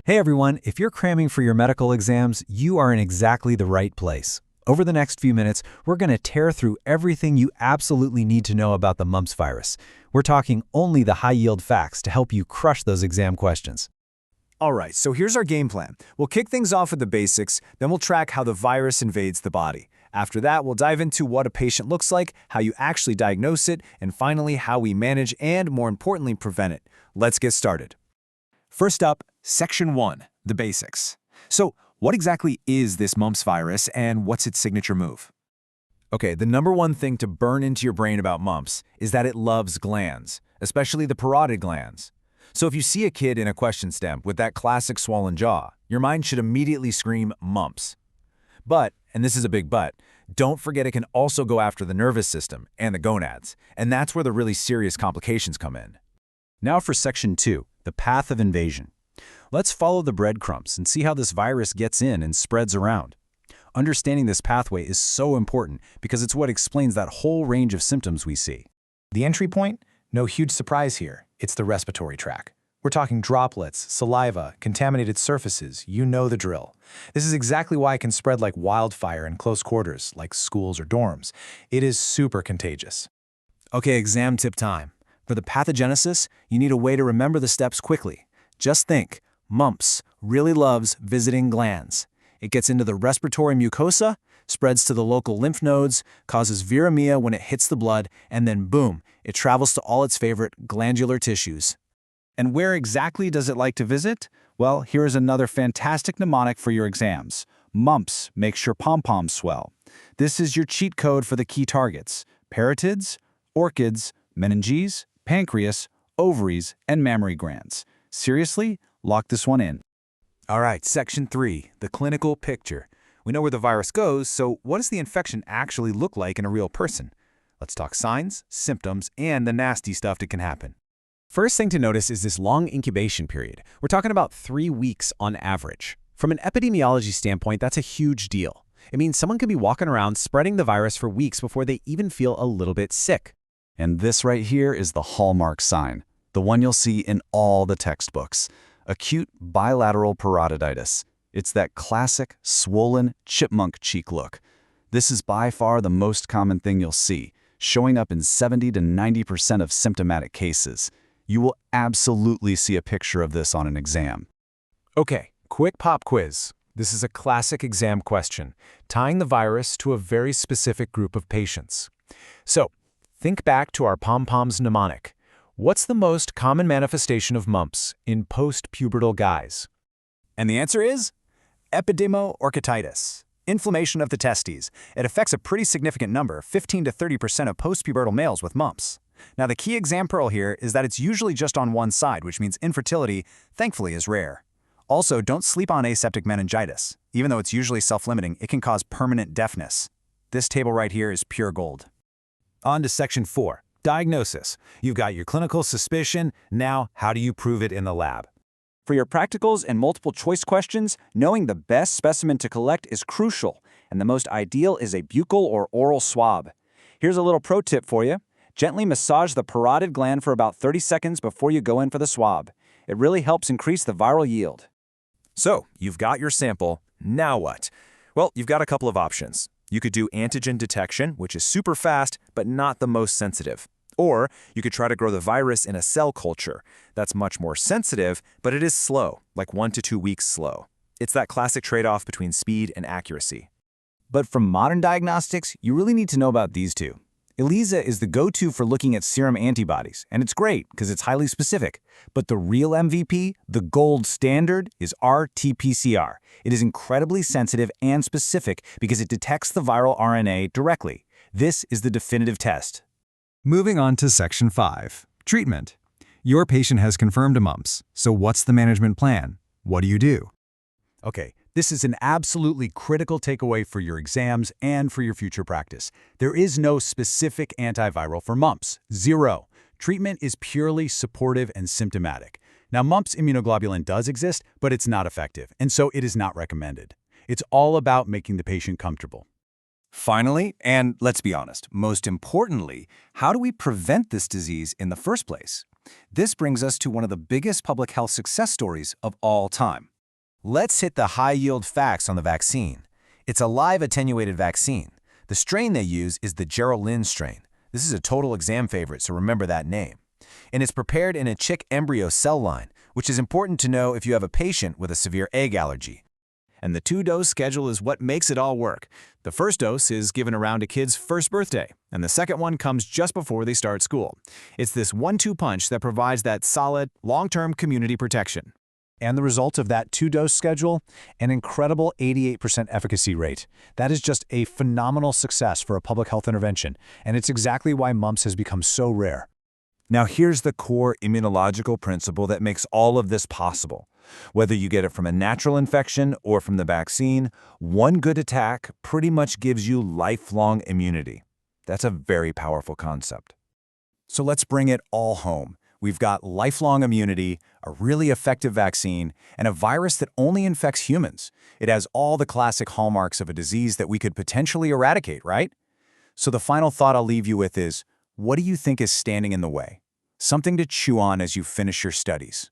Hey everyone, if you're cramming for your medical exams, you are in exactly the right place. Over the next few minutes, we're going to tear through everything you absolutely need to know about the mumps virus. We're talking only the high-yield facts to help you crush those exam questions. All right, so here's our game plan. We'll kick things off with the basics, then we'll track how the virus invades the body. After that, we'll dive into what a patient looks like, how you actually diagnose it, and finally, how we manage and, more importantly, prevent it. Let's get started. First up, Section 1, the basics. So, what exactly is this mumps virus and what's its signature move? Okay, the number one thing to burn into your brain about mumps is that it loves glands, especially the parotid glands. So if you see a kid in a question stem with that classic swollen jaw, your mind should immediately scream mumps. But, and this is a big but, don't forget it can also go after the nervous system and the gonads, and that's where the really serious complications come in. Now for Section 2, the path of invasion. Let's follow the breadcrumbs and see how this virus gets in and spreads around. Understanding this pathway is so important because it's what explains that whole range of symptoms we see. The entry point? No huge surprise here. It's the respiratory tract. We're talking droplets, saliva, contaminated surfaces. You know the drill. This is exactly why it can spread like wildfire in close quarters, like schools or dorms. It is super contagious. Okay, exam tip time. For the pathogenesis, you need a way to remember the steps quickly. Just think, mumps really loves visiting glands. It gets into the respiratory mucosa, spreads to the local lymph nodes, causes viremia when it hits the blood, and then boom, it travels to all its favorite glandular tissues. And where exactly does it like to visit? Well, here is another fantastic mnemonic for your exams. Mumps makes your pom-poms swell. This is your cheat code for the key targets: parotids, orchids, meninges, pancreas, ovaries, and mammary glands. Seriously, lock this one in. All right, Section 3, the clinical picture. We know where the virus goes, so what does the infection actually look like in a real person? Let's talk signs, symptoms, and the nasty stuff that can happen. First thing to notice is this long incubation period. We're talking about 3 weeks on average. From an epidemiology standpoint, that's a huge deal. It means someone could be walking around spreading the virus for weeks before they even feel a little bit sick. And this right here is the hallmark sign, the one you'll see in all the textbooks: acute bilateral parotitis. It's that classic, swollen, chipmunk cheek look. This is by far the most common thing you'll see, showing up in 70 to 90% of symptomatic cases. You will absolutely see a picture of this on an exam. Okay, quick pop quiz. This is a classic exam question, tying the virus to a very specific group of patients. So, think back to our pom-poms mnemonic. What's the most common manifestation of mumps in post-pubertal guys? And the answer is Orchitis, inflammation of the testes. It affects a pretty significant number, 15 to 30% of postpubertal males with mumps. Now, the key exam pearl here is that it's usually just on one side, which means infertility, thankfully, is rare. Also, don't sleep on aseptic meningitis. Even though it's usually self-limiting, it can cause permanent deafness. This table right here is pure gold. On to Section 4, diagnosis. You've got your clinical suspicion. Now, how do you prove it in the lab? For your practicals and multiple choice questions, knowing the best specimen to collect is crucial, and the most ideal is a buccal or oral swab. Here's a little pro tip for you. Gently massage the parotid gland for about 30 seconds before you go in for the swab. It really helps increase the viral yield. So, you've got your sample. Now what? Well, you've got a couple of options. You could do antigen detection, which is super fast, but not the most sensitive. Or you could try to grow the virus in a cell culture. That's much more sensitive, but it is slow, like 1 to 2 weeks slow. It's that classic trade-off between speed and accuracy. But from modern diagnostics, you really need to know about these two. ELISA is the go-to for looking at serum antibodies, and it's great because it's highly specific. But the real MVP, the gold standard, is RT-PCR. It is incredibly sensitive and specific because it detects the viral RNA directly. This is the definitive test. Moving on to Section 5, treatment. Your patient has confirmed a mumps, so what's the management plan? What do you do? Okay, this is an absolutely critical takeaway for your exams and for your future practice. There is no specific antiviral for mumps. Zero. Treatment is purely supportive and symptomatic. Now, mumps immunoglobulin does exist, but it's not effective, and so it is not recommended. It's all about making the patient comfortable. Finally, and let's be honest, most importantly, how do we prevent this disease in the first place? This brings us to one of the biggest public health success stories of all time, Let's hit the high-yield facts on the vaccine. It's a live attenuated vaccine. The strain they use is the Gerald-Lynn strain. This is a total exam favorite, so remember that name. And it's prepared in a chick embryo cell line, which is important to know if you have a patient with a severe egg allergy. And the 2-dose schedule is what makes it all work. The first dose is given around a kid's first birthday, and the second one comes just before they start school. It's this 1-2 punch that provides that solid, long-term community protection. And the result of that 2-dose schedule? An incredible 88% efficacy rate. That is just a phenomenal success for a public health intervention, and it's exactly why mumps has become so rare. Now here's the core immunological principle that makes all of this possible. Whether you get it from a natural infection or from the vaccine, one good attack pretty much gives you lifelong immunity. That's a very powerful concept. So let's bring it all home. We've got lifelong immunity, a really effective vaccine, and a virus that only infects humans. It has all the classic hallmarks of a disease that we could potentially eradicate, right? So the final thought I'll leave you with is, what do you think is standing in the way? Something to chew on as you finish your studies.